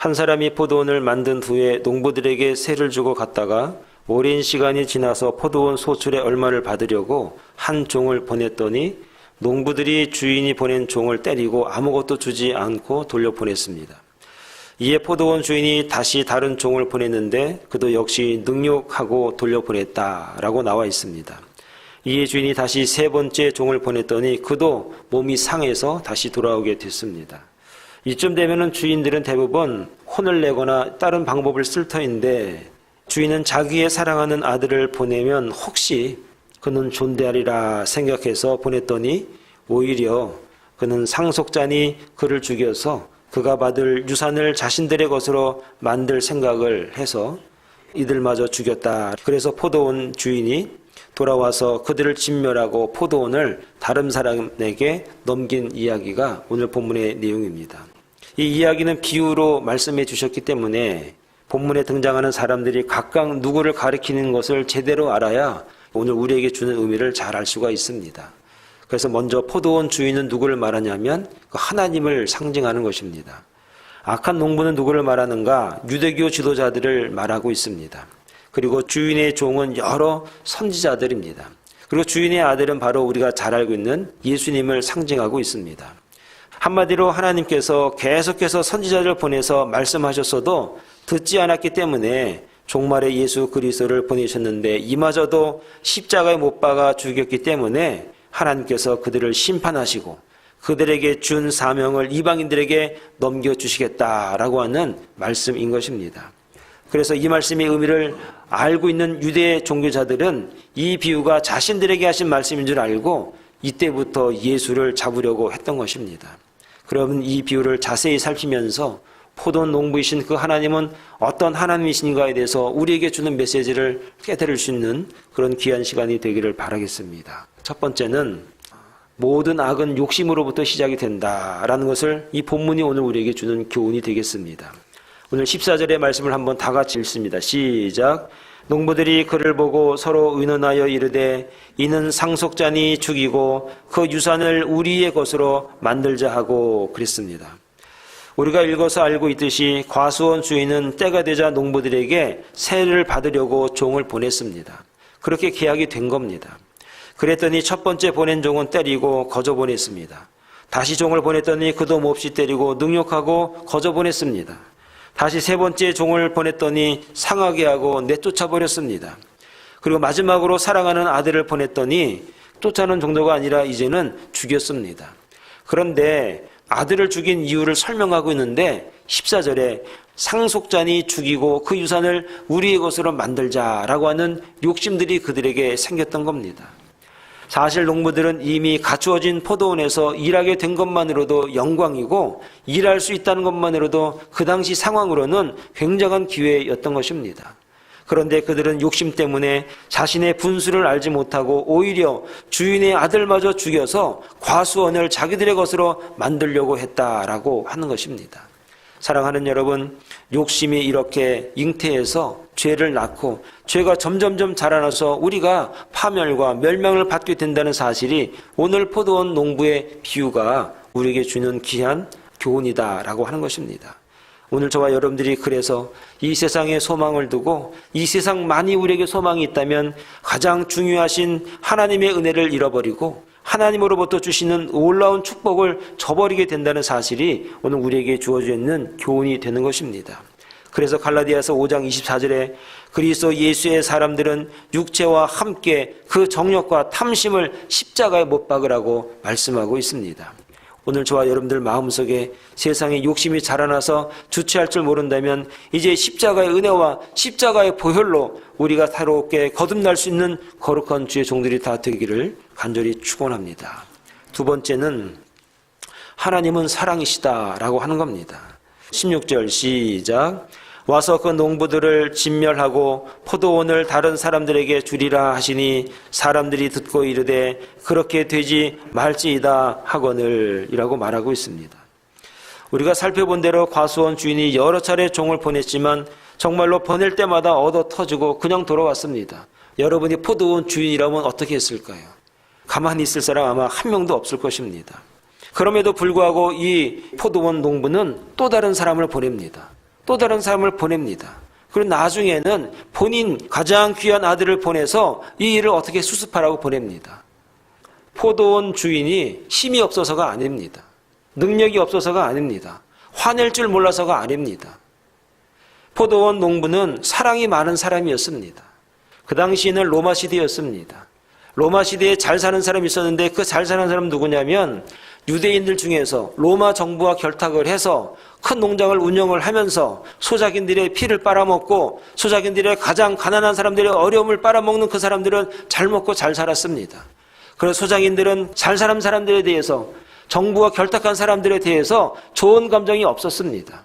한 사람이 포도원을 만든 후에 농부들에게 세를 주고 갔다가 오랜 시간이 지나서 포도원 소출의 얼마를 받으려고 한 종을 보냈더니 농부들이 주인이 보낸 종을 때리고 아무것도 주지 않고 돌려보냈습니다. 이에 포도원 주인이 다시 다른 종을 보냈는데 그도 역시 능욕하고 돌려보냈다라고 나와 있습니다. 이에 주인이 다시 세 번째 종을 보냈더니 그도 몸이 상해서 다시 돌아오게 됐습니다. 이쯤 되면은 주인들은 대부분 혼을 내거나 다른 방법을 쓸 터인데 주인은 자기의 사랑하는 아들을 보내면 혹시 그는 존대하리라 생각해서 보냈더니 오히려 그는 상속자니 그를 죽여서 그가 받을 유산을 자신들의 것으로 만들 생각을 해서 이들마저 죽였다. 그래서 포도원 주인이 돌아와서 그들을 진멸하고 포도원을 다른 사람에게 넘긴 이야기가 오늘 본문의 내용입니다. 이 이야기는 비유로 말씀해 주셨기 때문에 본문에 등장하는 사람들이 각각 누구를 가리키는 것을 제대로 알아야 오늘 우리에게 주는 의미를 잘 알 수가 있습니다. 그래서 먼저 포도원 주인은 누구를 말하냐면 하나님을 상징하는 것입니다. 악한 농부는 누구를 말하는가? 유대교 지도자들을 말하고 있습니다. 그리고 주인의 종은 여러 선지자들입니다. 그리고 주인의 아들은 바로 우리가 잘 알고 있는 예수님을 상징하고 있습니다. 한마디로 하나님께서 계속해서 선지자를 보내서 말씀하셨어도 듣지 않았기 때문에 종말의 예수 그리스도를 보내셨는데 이마저도 십자가에 못 박아 죽였기 때문에 하나님께서 그들을 심판하시고 그들에게 준 사명을 이방인들에게 넘겨주시겠다라고 하는 말씀인 것입니다. 그래서 이 말씀의 의미를 알고 있는 유대 종교자들은 이 비유가 자신들에게 하신 말씀인 줄 알고 이때부터 예수를 잡으려고 했던 것입니다. 그러면 이 비유를 자세히 살피면서 포도원 농부이신 그 하나님은 어떤 하나님이신가에 대해서 우리에게 주는 메시지를 깨달을 수 있는 그런 귀한 시간이 되기를 바라겠습니다. 첫 번째는 모든 악은 욕심으로부터 시작이 된다라는 것을 이 본문이 오늘 우리에게 주는 교훈이 되겠습니다. 오늘 14절의 말씀을 한번 다 같이 읽습니다. 시작. 농부들이 그를 보고 서로 의논하여 이르되 이는 상속자니 죽이고 그 유산을 우리의 것으로 만들자 하고 그랬습니다. 우리가 읽어서 알고 있듯이 과수원 주인은 때가 되자 농부들에게 세를 받으려고 종을 보냈습니다. 그렇게 계약이 된 겁니다. 그랬더니 첫 번째 보낸 종은 때리고 거저 보냈습니다. 다시 종을 보냈더니 그도 몹시 때리고 능욕하고 거저 보냈습니다. 다시 세 번째 종을 보냈더니 상하게 하고 내쫓아 버렸습니다. 그리고 마지막으로 사랑하는 아들을 보냈더니 쫓아는 정도가 아니라 이제는 죽였습니다. 그런데 아들을 죽인 이유를 설명하고 있는데 14절에 상속자니 죽이고 그 유산을 우리의 것으로 만들자라고 하는 욕심들이 그들에게 생겼던 겁니다. 사실 농부들은 이미 갖추어진 포도원에서 일하게 된 것만으로도 영광이고 일할 수 있다는 것만으로도 그 당시 상황으로는 굉장한 기회였던 것입니다. 그런데 그들은 욕심 때문에 자신의 분수를 알지 못하고 오히려 주인의 아들마저 죽여서 과수원을 자기들의 것으로 만들려고 했다라고 하는 것입니다. 사랑하는 여러분, 욕심이 이렇게 잉태해서 죄를 낳고 죄가 점점점 자라나서 우리가 파멸과 멸망을 받게 된다는 사실이 오늘 포도원 농부의 비유가 우리에게 주는 귀한 교훈이다라고 하는 것입니다. 오늘 저와 여러분들이 그래서 이 세상에 소망을 두고 이 세상만이 우리에게 소망이 있다면 가장 중요하신 하나님의 은혜를 잃어버리고 하나님으로부터 주시는 놀라운 축복을 저버리게 된다는 사실이 오늘 우리에게 주어져 있는 교훈이 되는 것입니다. 그래서 갈라디아서 5장 24절에 그리스도 예수의 사람들은 육체와 함께 그 정욕과 탐심을 십자가에 못 박으라고 말씀하고 있습니다. 오늘 저와 여러분들 마음속에 세상에 욕심이 자라나서 주체할 줄 모른다면 이제 십자가의 은혜와 십자가의 보혈로 우리가 사롭게 거듭날 수 있는 거룩한 주의 종들이 다 되기를 간절히 축원합니다. 두 번째는 하나님은 사랑이시다라고 하는 겁니다. 16절 시작. 와서 그 농부들을 진멸하고 포도원을 다른 사람들에게 주리라 하시니 사람들이 듣고 이르되 그렇게 되지 말지이다 하거늘 이라고 말하고 있습니다. 우리가 살펴본 대로 과수원 주인이 여러 차례 종을 보냈지만 정말로 보낼 때마다 얻어 터지고 그냥 돌아왔습니다. 여러분이 포도원 주인이라면 어떻게 했을까요? 가만히 있을 사람 아마 한 명도 없을 것입니다. 그럼에도 불구하고 이 포도원 농부는 또 다른 사람을 보냅니다. 또 다른 사람을 보냅니다. 그리고 나중에는 본인 가장 귀한 아들을 보내서 이 일을 어떻게 수습하라고 보냅니다. 포도원 주인이 힘이 없어서가 아닙니다. 능력이 없어서가 아닙니다. 화낼 줄 몰라서가 아닙니다. 포도원 농부는 사랑이 많은 사람이었습니다. 그 당시에는 로마 시대였습니다. 로마 시대에 잘 사는 사람이 있었는데 그 잘 사는 사람은 누구냐면 유대인들 중에서 로마 정부와 결탁을 해서 큰 농장을 운영을 하면서 소작인들의 피를 빨아먹고 소작인들의 가장 가난한 사람들의 어려움을 빨아먹는 그 사람들은 잘 먹고 잘 살았습니다. 그래서 소작인들은 잘 사는 사람들에 대해서 정부와 결탁한 사람들에 대해서 좋은 감정이 없었습니다.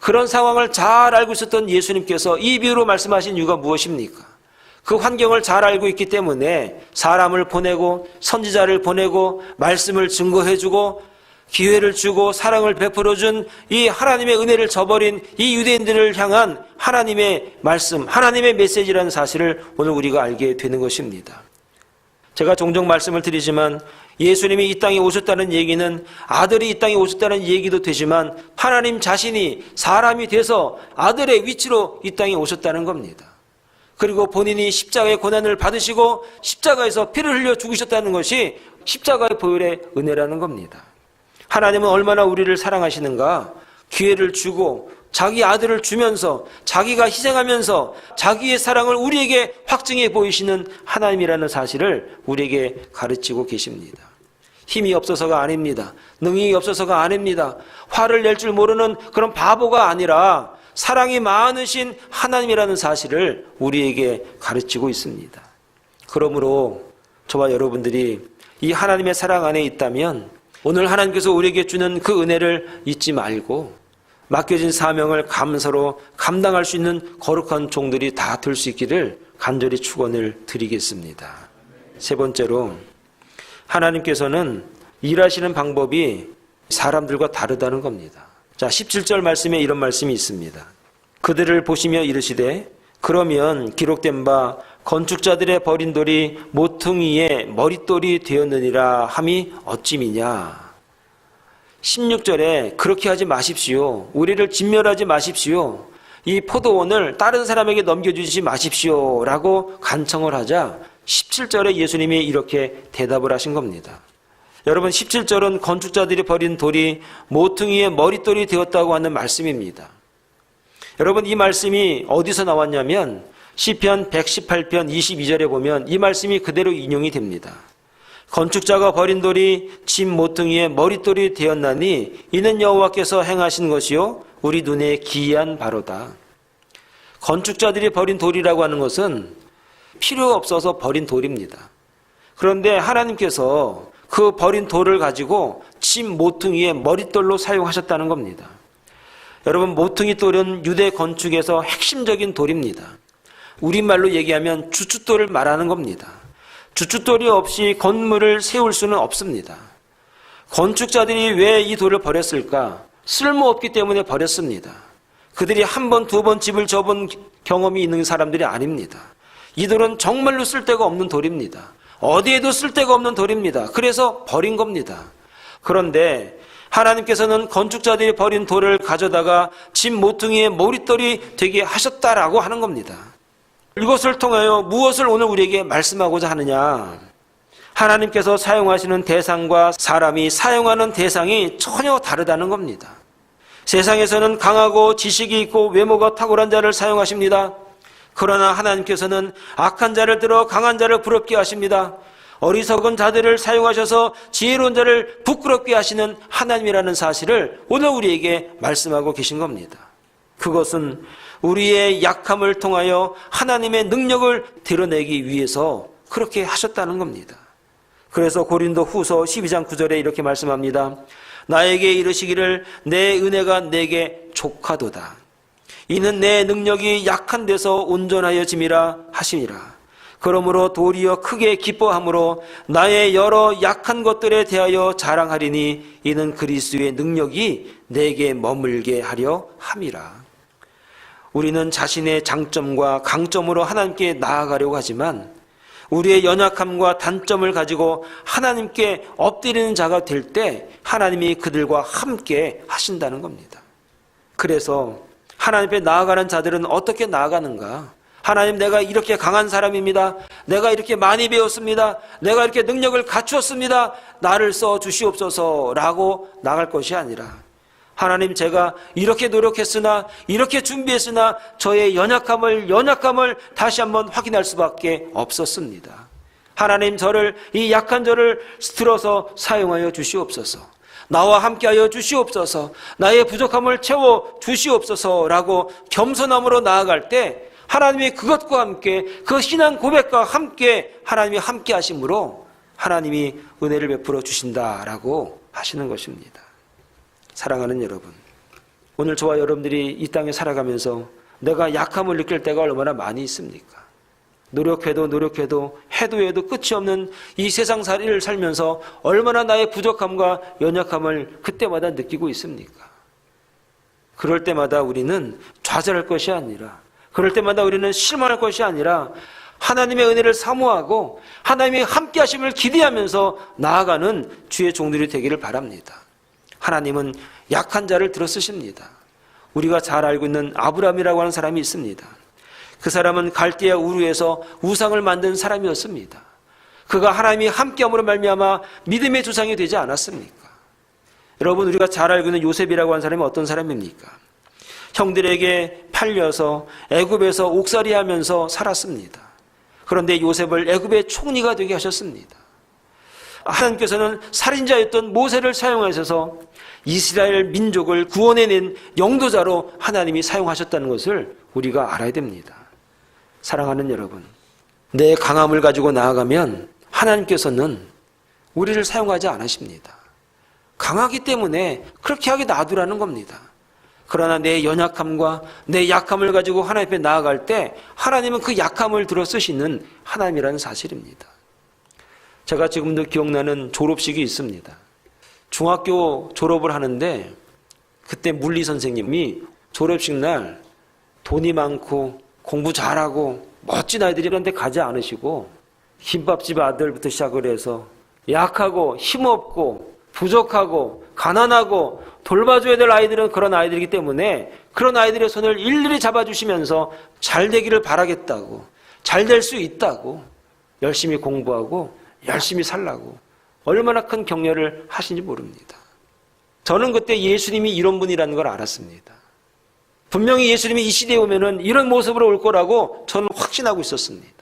그런 상황을 잘 알고 있었던 예수님께서 이 비유로 말씀하신 이유가 무엇입니까? 그 환경을 잘 알고 있기 때문에 사람을 보내고 선지자를 보내고 말씀을 증거해주고 기회를 주고 사랑을 베풀어준 이 하나님의 은혜를 저버린 이 유대인들을 향한 하나님의 말씀, 하나님의 메시지라는 사실을 오늘 우리가 알게 되는 것입니다. 제가 종종 말씀을 드리지만 예수님이 이 땅에 오셨다는 얘기는 아들이 이 땅에 오셨다는 얘기도 되지만 하나님 자신이 사람이 돼서 아들의 위치로 이 땅에 오셨다는 겁니다. 그리고 본인이 십자가의 고난을 받으시고 십자가에서 피를 흘려 죽으셨다는 것이 십자가의 보혈의 은혜라는 겁니다. 하나님은 얼마나 우리를 사랑하시는가? 기회를 주고 자기 아들을 주면서 자기가 희생하면서 자기의 사랑을 우리에게 확증해 보이시는 하나님이라는 사실을 우리에게 가르치고 계십니다. 힘이 없어서가 아닙니다. 능력이 없어서가 아닙니다. 화를 낼 줄 모르는 그런 바보가 아니라 사랑이 많으신 하나님이라는 사실을 우리에게 가르치고 있습니다. 그러므로 저와 여러분들이 이 하나님의 사랑 안에 있다면 오늘 하나님께서 우리에게 주는 그 은혜를 잊지 말고 맡겨진 사명을 감사로 감당할 수 있는 거룩한 종들이 다 될 수 있기를 간절히 축원을 드리겠습니다. 세 번째로 하나님께서는 일하시는 방법이 사람들과 다르다는 겁니다. 자, 17절 말씀에 이런 말씀이 있습니다. 그들을 보시며 이르시되 그러면 기록된 바 건축자들의 버린 돌이 모퉁이의 머릿돌이 되었느니라 함이 어찌미냐. 16절에 그렇게 하지 마십시오. 우리를 진멸하지 마십시오. 이 포도원을 다른 사람에게 넘겨주지 마십시오 라고 간청을 하자 17절에 예수님이 이렇게 대답을 하신 겁니다. 여러분 17절은 건축자들이 버린 돌이 모퉁이의 머릿돌이 되었다고 하는 말씀입니다. 여러분 이 말씀이 어디서 나왔냐면 시편 118편 22절에 보면 이 말씀이 그대로 인용이 됩니다. 건축자가 버린 돌이 집 모퉁이의 머릿돌이 되었나니 이는 여호와께서 행하신 것이요 우리 눈에 기이한 바로다. 건축자들이 버린 돌이라고 하는 것은 필요 없어서 버린 돌입니다. 그런데 하나님께서 그 버린 돌을 가지고 집 모퉁이의 머릿돌로 사용하셨다는 겁니다. 여러분 모퉁이 돌은 유대 건축에서 핵심적인 돌입니다. 우리말로 얘기하면 주춧돌을 말하는 겁니다. 주춧돌이 없이 건물을 세울 수는 없습니다. 건축자들이 왜 이 돌을 버렸을까? 쓸모없기 때문에 버렸습니다. 그들이 한 번, 두 번 집을 져본 경험이 있는 사람들이 아닙니다. 이 돌은 정말로 쓸데가 없는 돌입니다. 어디에도 쓸데가 없는 돌입니다. 그래서 버린 겁니다. 그런데 하나님께서는 건축자들이 버린 돌을 가져다가 집 모퉁이의 머릿돌이 되게 하셨다라고 하는 겁니다. 이것을 통하여 무엇을 오늘 우리에게 말씀하고자 하느냐? 하나님께서 사용하시는 대상과 사람이 사용하는 대상이 전혀 다르다는 겁니다. 세상에서는 강하고 지식이 있고 외모가 탁월한 자를 사용하십니다. 그러나 하나님께서는 악한 자를 들어 강한 자를 부럽게 하십니다. 어리석은 자들을 사용하셔서 지혜로운 자를 부끄럽게 하시는 하나님이라는 사실을 오늘 우리에게 말씀하고 계신 겁니다. 그것은 우리의 약함을 통하여 하나님의 능력을 드러내기 위해서 그렇게 하셨다는 겁니다. 그래서 고린도 후서 12장 9절에 이렇게 말씀합니다. 나에게 이르시기를 내 은혜가 내게 족하도다. 이는 내 능력이 약한 데서 온전하여짐이라 하시니라. 그러므로 도리어 크게 기뻐함으로 나의 여러 약한 것들에 대하여 자랑하리니 이는 그리스도의 능력이 내게 머물게 하려 함이라. 우리는 자신의 장점과 강점으로 하나님께 나아가려고 하지만 우리의 연약함과 단점을 가지고 하나님께 엎드리는 자가 될 때 하나님이 그들과 함께 하신다는 겁니다. 그래서 하나님 앞에 나아가는 자들은 어떻게 나아가는가? 하나님, 내가 이렇게 강한 사람입니다. 내가 이렇게 많이 배웠습니다. 내가 이렇게 능력을 갖추었습니다. 나를 써 주시옵소서라고 나갈 것이 아니라, 하나님, 제가 이렇게 노력했으나, 이렇게 준비했으나 저의 연약함을 다시 한번 확인할 수밖에 없었습니다. 하나님, 이 약한 저를 들어서 사용하여 주시옵소서. 나와 함께하여 주시옵소서. 나의 부족함을 채워 주시옵소서라고 겸손함으로 나아갈 때, 하나님이 그것과 함께, 그 신앙 고백과 함께 하나님이 함께 하심으로 하나님이 은혜를 베풀어 주신다라고 하시는 것입니다. 사랑하는 여러분, 오늘 저와 여러분들이 이 땅에 살아가면서 내가 약함을 느낄 때가 얼마나 많이 있습니까? 노력해도 해도 끝이 없는 이 세상살이를 살면서 얼마나 나의 부족함과 연약함을 그때마다 느끼고 있습니까? 그럴 때마다 우리는 좌절할 것이 아니라, 그럴 때마다 우리는 실망할 것이 아니라 하나님의 은혜를 사모하고 하나님의 함께 하심을 기대하면서 나아가는 주의 종들이 되기를 바랍니다. 하나님은 약한 자를 들어 쓰십니다. 우리가 잘 알고 있는 아브라함이라고 하는 사람이 있습니다. 그 사람은 갈대아 우르에서 우상을 만든 사람이었습니다. 그가 하나님이 함께함으로 말미암아 믿음의 조상이 되지 않았습니까? 여러분, 우리가 잘 알고 있는 요셉이라고 하는 사람이 어떤 사람입니까? 형들에게 팔려서 애굽에서 옥살이하면서 살았습니다. 그런데 요셉을 애굽의 총리가 되게 하셨습니다. 하나님께서는 살인자였던 모세를 사용하셔서 이스라엘 민족을 구원해낸 영도자로 하나님이 사용하셨다는 것을 우리가 알아야 됩니다. 사랑하는 여러분, 내 강함을 가지고 나아가면 하나님께서는 우리를 사용하지 않으십니다. 강하기 때문에 그렇게 하게 놔두라는 겁니다. 그러나 내 연약함과 내 약함을 가지고 하나님 앞에 나아갈 때 하나님은 그 약함을 들어 쓰시는 하나님이라는 사실입니다. 제가 지금도 기억나는 졸업식이 있습니다. 중학교 졸업을 하는데 그때 물리 선생님이 졸업식 날 돈이 많고 공부 잘하고 멋진 아이들이 그런데 가지 않으시고 김밥집 아들부터 시작을 해서 약하고 힘없고 부족하고 가난하고 돌봐줘야 될 아이들은 그런 아이들이기 때문에 그런 아이들의 손을 일일이 잡아주시면서 잘 되기를 바라겠다고, 잘 될 수 있다고 열심히 공부하고 열심히 살라고 얼마나 큰 격려를 하신지 모릅니다. 저는 그때 예수님이 이런 분이라는 걸 알았습니다. 분명히 예수님이 이 시대에 오면은 이런 모습으로 올 거라고 저는 확신하고 있었습니다.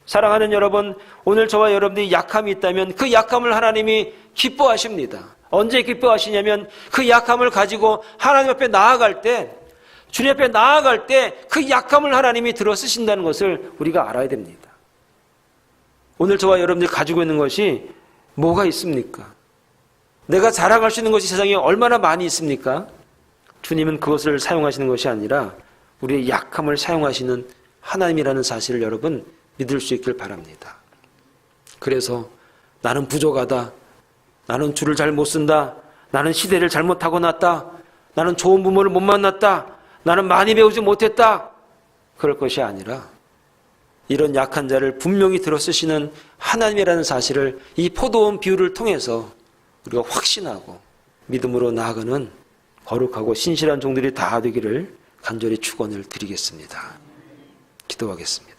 사랑하는 여러분, 오늘 저와 여러분들이 약함이 있다면 그 약함을 하나님이 기뻐하십니다. 언제 기뻐하시냐면 그 약함을 가지고 하나님 앞에 나아갈 때, 주님 앞에 나아갈 때 그 약함을 하나님이 들어 쓰신다는 것을 우리가 알아야 됩니다. 오늘 저와 여러분들이 가지고 있는 것이 뭐가 있습니까? 내가 자랑할 수 있는 것이 세상에 얼마나 많이 있습니까? 주님은 그것을 사용하시는 것이 아니라 우리의 약함을 사용하시는 하나님이라는 사실을 여러분 믿을 수 있길 바랍니다. 그래서 나는 부족하다, 나는 주를 잘 못 쓴다, 나는 시대를 잘못 타고났다, 나는 좋은 부모를 못 만났다, 나는 많이 배우지 못했다, 그럴 것이 아니라 이런 약한 자를 분명히 들어 쓰시는 하나님이라는 사실을 이 포도원 비유를 통해서 우리가 확신하고 믿음으로 나아가는 거룩하고 신실한 종들이 다 되기를 간절히 축원을 드리겠습니다. 기도하겠습니다.